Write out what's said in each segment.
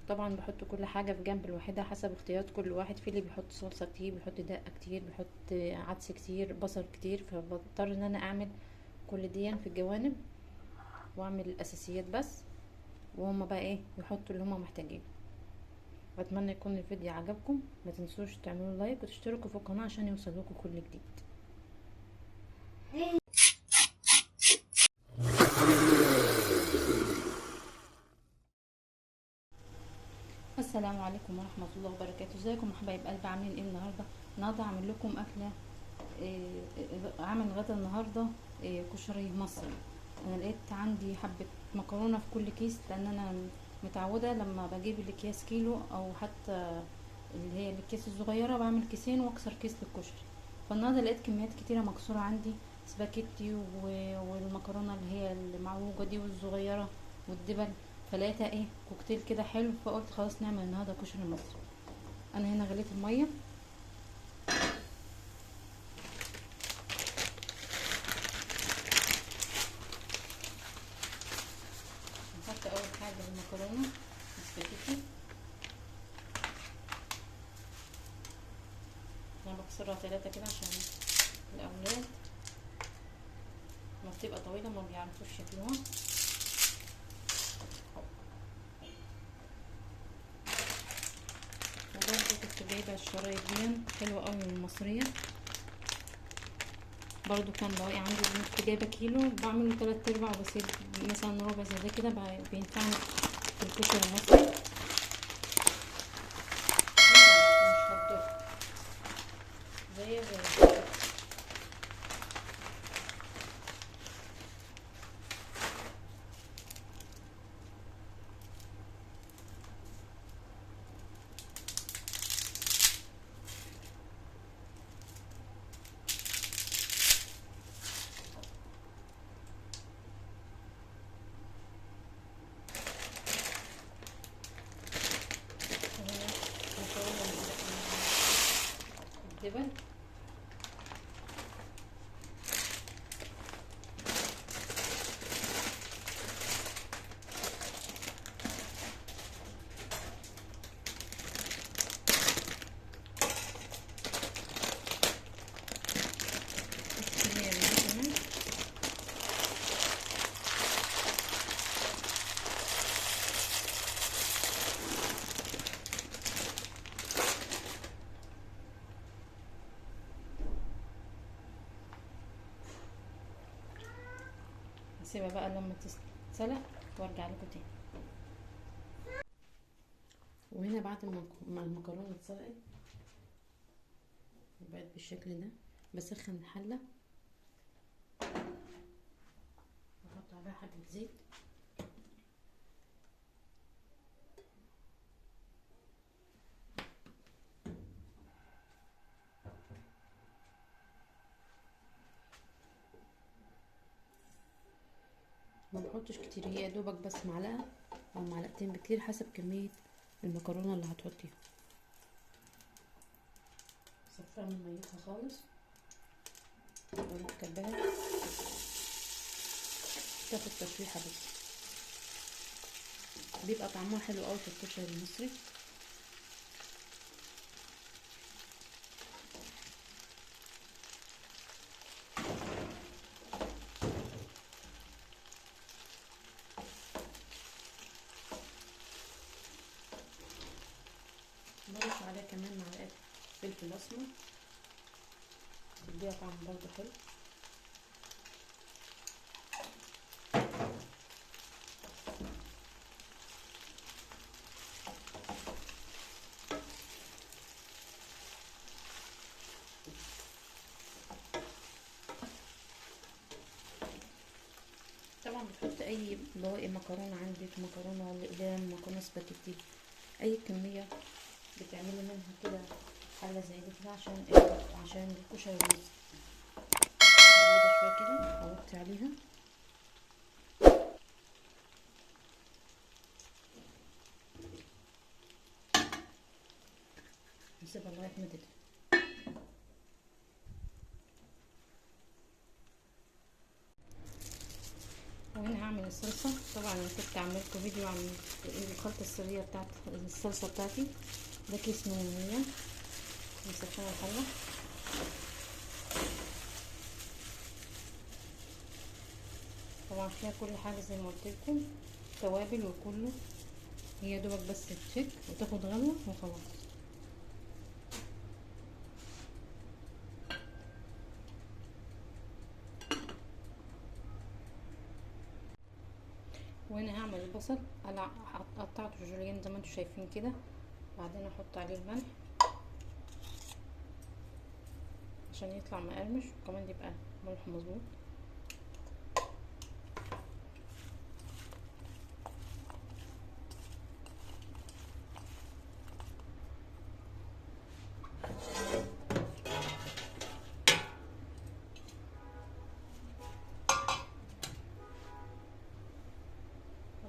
طبعا بحط كل حاجه في جنب الواحده حسب اختيارات كل واحد. في اللي بيحط صلصه كتير، بيحط دقه كتير، بيحط عدس كتير، بصل كتير، فبضطر ان انا اعمل كل دي في الجوانب واعمل الاساسيات بس، وهما بقى ايه يحطوا اللي هما محتاجينه. بتمنى يكون الفيديو عجبكم، ما تنسوش تعملوا لايك وتشتركوا في القناه عشان يوصلكوا كل جديد. السلام عليكم ورحمه الله وبركاته. ازيكم يا حبايب قلبي؟ عاملين ايه النهارده هعمل لكم اكله. عامل غدا النهارده كشري مصري. انا لقيت عندي حبه مكرونه في كل كيس، لان انا متعوده لما بجيب الاكياس كيلو او حتى اللي هي الاكياس الصغيره بعمل كيسين واكسر كيس للكشري. فالنهارده لقيت كميات كتيره مكسوره عندي، سباكيتي والمكرونه اللي هي المعوجه دي والصغيره والدبل. فلقيتها ايه كوكتيل كده حلو، فقلت خلاص نعمل النهارده كشري مصري. انا هنا غليت الميه، نحط اول حاجه المكرونه السباكيتي. انا بكسرها 3 كده عشان الاولاد ما بتبقى طويله ما بيعرفوش ياكلوها. وبرده كنت جايبه الشرايط دي حلوه قوي المصريه، برضو كان بواقي عندي. كنت جايبه كيلو بعمله 3/4 وبسيب مثلا ربع زي ده كده بينفعني في الكشري المصري. مش هتضر زي الدبل. هسيبها بقى لما تتسلق وارجع لكم تاني. وهنا بعد ما المكرونه اتسلقت وبقت بالشكل ده، بسخن الحله واحط عليها حبه زيت. ما بحطش كتير، هي دوبك بس معلقه او معلقتين بكتير حسب كميه المكرونه اللي هتحطيها. صفيها من ميتها خالص ونكبها تاخد تشويحه بس، بيبقى طعمها حلو قوي في الكشري المصري. برش عليها كمان معلقه فلفل اسمر بيديها طعم برضه حلو. طبعا بتحط اي بواقي مكرونه عندك، مكرونه الاقلام، مكرونه سباكيتي، اي كميه بتعملي منها كده حله زي دي كده عشان الكشري المصري. نقلبها شويه كده اوطي عليها نسيبها لغايه ما تدفى. وهنا هعمل الصلصة. طبعا انا كنت عامله لكم فيديو عن الخلطة السرية بتاعت الصلصة بتاعتي. ده كيس 800. مسخنة الحلة. طبعا فيها كل حاجة زي ما قلت لكم، توابل وكله. هي دوبك بس تشيك وتاخد غلوة وخلاص. وهنا هعمل البصل. قطعته جوليان زي ما انتم شايفين كده. بعدين احط عليه الملح عشان يطلع مقرمش، وكمان يبقى ملح مظبوط.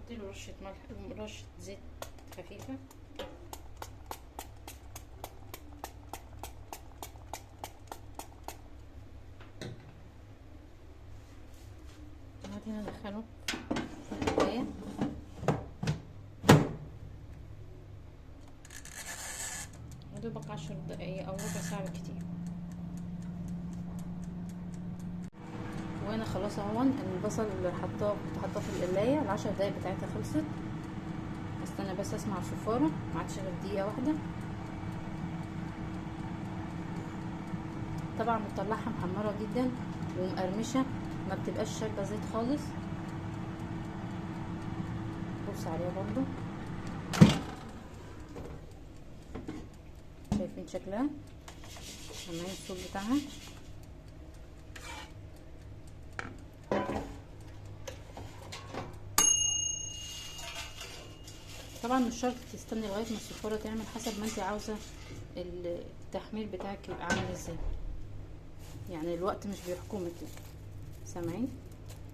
له رشة ملح، رشة زيت خفيفة. بعدين ادخله في الكوباية. يدوبك 10 دقايق او ربع ساعة بالكتير. وانا خلاص اهون البصل اللي كنت حاطاه في القلاية. ال10 دقايق بتاعتها خلصت. استنى بس اسمع الصفارة. معادش غير دقيقة واحدة. طبعا بتطلعها محمرة جدا ومقرمشة، ما بتبقاش شاربة زيت خالص. بص عليها برضو، شايفين شكلها؟ سامعين الصوت بتاعها؟ طبعا مش شرط تستني لغايه ما الصفاره تعمل، حسب ما انت عاوزه التحمير بتاعك يبقى عامل ازاي. يعني الوقت مش بيحكمك. سامعين؟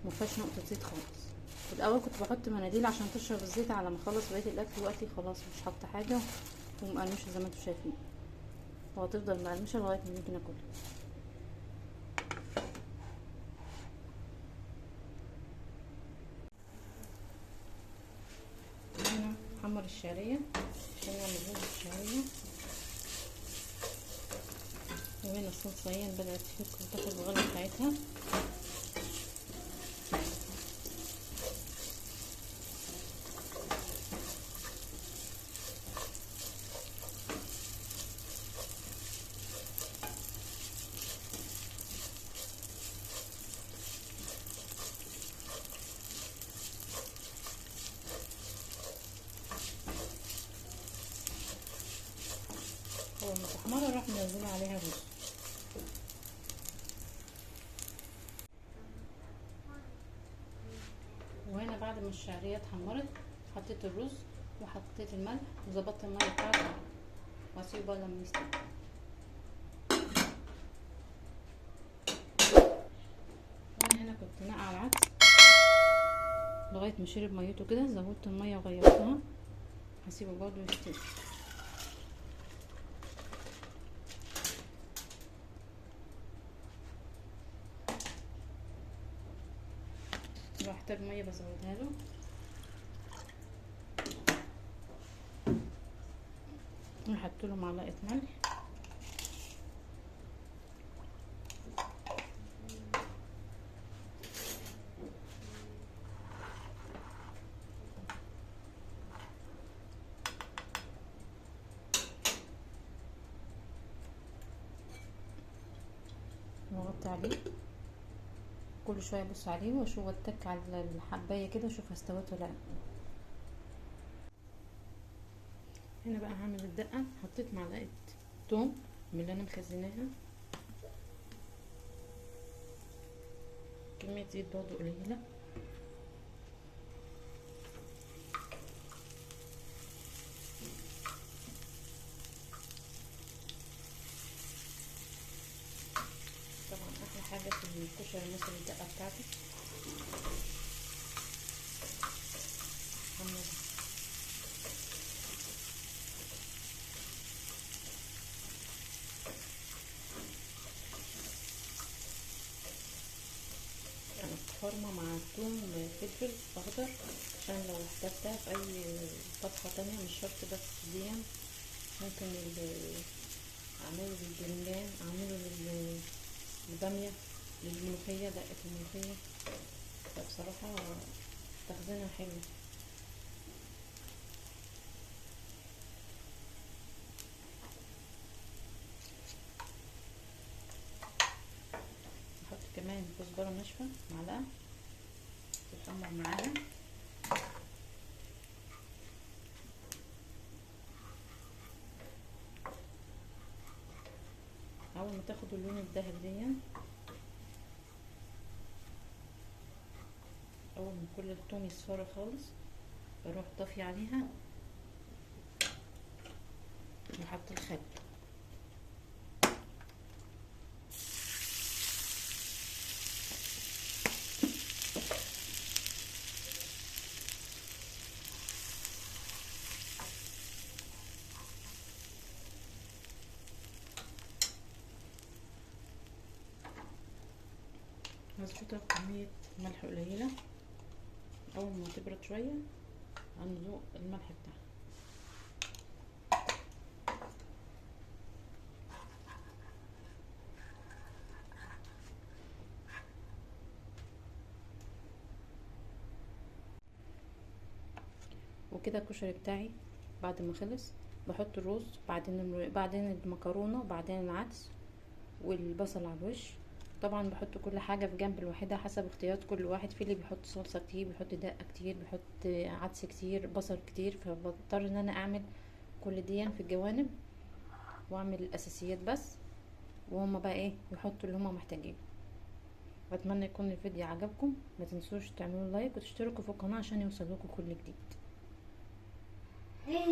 مفيهاش نقطه زيت خالص. في الاول كنت بحط مناديل عشان تشرب الزيت على ما اخلص بقيه الاكل. دلوقتي خلاص مش حاطه حاجه ومقرمشه زي ما انتم شايفين، وهتفضل مقرمشه لغايه ما نيجي ناكلها. هنا حمر الشعريه عشان نعمل رز الشعريه. وهنا الصلصه هي بدات تفك وتاخد الغلة بتاعتها. اول ما تحمر اروح منزله عليها رز. وهنا بعد ما الشعريه اتحمرت حطيت الرز وحطيت الملح وظبطت الميه بتاعته واسيبه بقى لما يستوي. وانا هنا كنت ناقعه العدس لغايه ما شرب ميته كده، زودت الميه وغيرتها. هسيبه برضه يستوي. لو احتاج ميه بزودها له. وحط له معلقه ملح. واغطي عليه. كل شويه ابص عليه واشوف اتك على الحبايه كده اشوفها استوت ولا لا. هنا بقى هعمل الدقه. حطيت معلقه توم من اللي انا مخزناها. كميه زيت برضه قليله. طبعا احلى حاجه في الكشري المصري الدقه بتاعته. فورمه مع توم فلفل اخضر عشان لو احتجتها في اي طبخة تانية، مش شرط بس دي. ممكن اعمله للبرنجان، اعمله للبامية، للملوخية، دقة الملوخية. فبصراحة تخزينها حلو. احط كمان كزبرة ناشفة معلقة تتحمر معاها. اول ما تاخد اللون الذهبي دي، اول ما كل الثوم يصفر خالص، بروح طافية عليها وحط الخل. هظبطها بكمية ملح قليلة. اول ما تبرد شوية هنذوق الملح بتاعها. وكده الكشري بتاعي بعد ما خلص بحط الرز، بعدين المكرونه، وبعدين العدس والبصل على الوش. طبعا بحط كل حاجه في جنب الواحده حسب اختيارات كل واحد. في اللي بيحط صلصه كتير، بيحط دقه كتير، بيحط عدس كتير، بصل كتير. فبضطر ان انا اعمل كل دي في الجوانب واعمل الاساسيات بس، وهما بقى ايه يحطوا اللي هما محتاجينه. بتمنى يكون الفيديو عجبكم. ما تنسوش تعملوا لايك وتشتركوا في القناه عشان يوصلكوا كل جديد.